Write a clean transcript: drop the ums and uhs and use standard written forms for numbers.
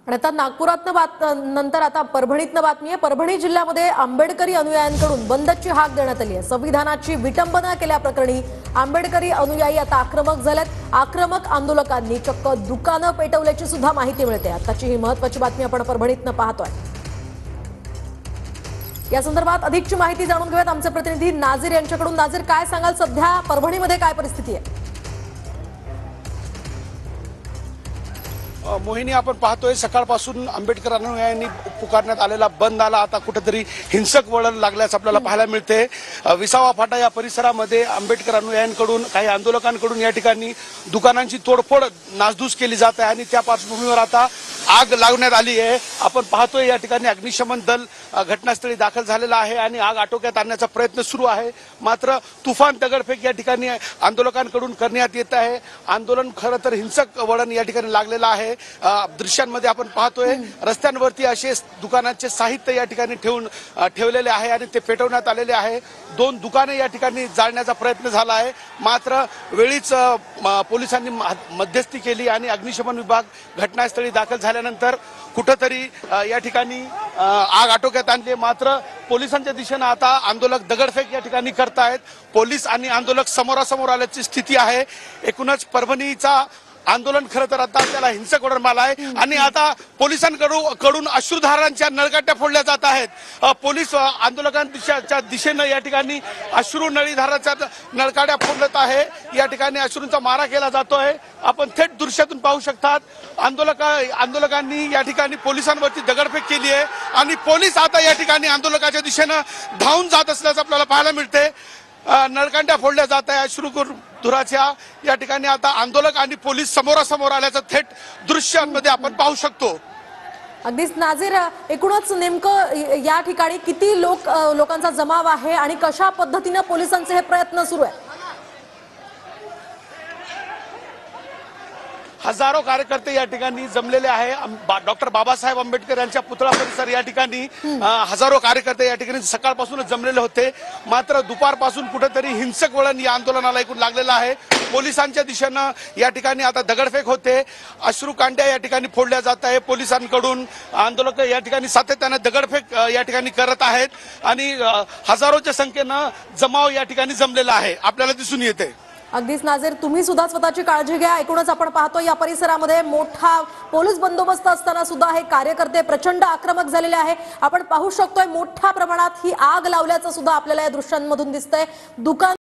आणि आता नंतर आता परभणीतनं बातमी आहे। परभणी जिल्ह्यामध्ये आंबेडकरी अनुयायांकडून बंदची हाक देण्यात आली आहे। संविधानाची विटंबना केल्याप्रकरणी आंबेडकरी अनुयायी आता आक्रमक झालेत। आक्रमक आंदोलकांनी चक्क दुकानं पेटवल्याची सुद्धा माहिती मिळते। आताची ही महत्त्वाची बातमी आपण परभणीतनं पाहतोय। या संदर्भात अधिकची माहिती जाणून घेऊयात आमचे प्रतिनिधी नाझीर यांच्याकडून। नाझीर, काय सांगाल, सध्या परभणीमध्ये काय परिस्थिती आहे? मोहिनी, आपण पाहतोय सकाळपासून आंबेडकर अनुयायांनी पुकारण्यात आलेला बंद आला आता कुठेतरी हिंसक वळण लागल्याचं आपल्याला पाहायला मिळते। विसावा फाटा या परिसरामध्ये आंबेडकर अनुयायांकडून काही आंदोलकांकडून या ठिकाणी दुकानांची तोडफोड नासधूस केली जात आहे आणि त्या पार्श्वभूमीवर आता आग लावण्यात आली आहे। आपण पाहतोय या ठिकाणी अग्निशमन दल घटनास्थळी दाखल झालेला आहे आणि आग आटोक्यात आणण्याचा प्रयत्न सुरू आहे। मात्र तुफान दगडफेक या ठिकाणी आंदोलकांकडून करण्यात येत आहे। आंदोलन खरं तर हिंसक वळण या ठिकाणी लागलेलं आहे। दृश्यांमध्ये आपण पाहतोय रस्त्यांवरती असे दुकानांचे साहित्य या ठिकाणी ठेवलेले आहे आणि ते पेटवण्यात आलेले आहे। 2 दुकाने या ठिकाणी जाळण्याचा प्रयत्न झाला आहे। मात्र वेळीच पोलिसांनी मध्यस्थी केली आणि अग्निशमन विभाग घटनास्थळी दाखल झाल्यानंतर कुठेतरी या ठिकाणी आग आटोक्यात आणली। मात्र पोलिसांच्या दिशेने आता आंदोलक दगडफेक या ठिकाणी करतायत। पोलीस आणि आंदोलक समोरासमोर आल्याची स्थिती आहे। एकूणच परभणीचा आंदोलन खरं तर आता त्याला हिंसक वळण मिळालं आहे आणि आता पोलिसांकडून अश्रुधारांच्या नळकाट्या फोडल्या जात आहेत। पोलीस आंदोलकांच्या दिशेनं या ठिकाणी अश्रू नळीधाराच्या नळकाट्या फोडत आहे। या ठिकाणी अश्रूंचा मारा केला जातोय। आपण थेट दृश्यातून पाहू शकतात आंदोलकांनी या ठिकाणी पोलिसांवरती दगडफेक केली आहे आणि पोलीस आता या ठिकाणी आंदोलकाच्या दिशेनं धावून जात असल्याचं आपल्याला पाहायला मिळते। नळकांड्या फोडल्या जात आहे अश्रू धुराच्या। या ठिकाणी आता आंदोलक आणि पोलीस समोरासमोर आल्याचं थेट दृश्यांमध्ये आपण पाहू शकतो। अगदीच नाझीर, एकूणच नेमकं या ठिकाणी किती लोकांचा जमाव आहे आणि कशा पद्धतीने पोलिसांचे हे प्रयत्न सुरू आहे? हजारो कार्यकर्ते या ठिकाणी जमलेले आहे। डॉक्टर बाबासाहेब आंबेडकर यांच्या पुतळा परिसर या ठिकाणी हजारो कार्यकर्ते या ठिकाणी सकाळपासूनच जमलेले होते। मात्र दुपारपासून कुठेतरी हिंसक वळण या आंदोलनाला ऐकून लागलेलं आहे। पोलिसांच्या दिशेनं या ठिकाणी आता दगडफेक होते, अश्रुकांड्या या ठिकाणी फोडल्या जात आहे। पोलिसांकडून आंदोलक या ठिकाणी सातत्याने दगडफेक या ठिकाणी करत आहेत आणि हजारोच्या संख्येनं जमाव या ठिकाणी जमलेला आहे आपल्याला दिसून येते। अगदीच नाझीर, तुम्ही सुद्धा स्वतःची काळजी घ्या। एकूणच आपण पाहतो या परिसरामध्ये मोठा पोलीस बंदोबस्त असताना सुद्धा हे कार्यकर्ते प्रचंड आक्रमक झालेले आहे। आपण पाहू शकतोय मोठ्या प्रमाणात ही आग लावल्याचं सुद्धा आपल्याला या दृश्यांमधून दिसतंय। दुकान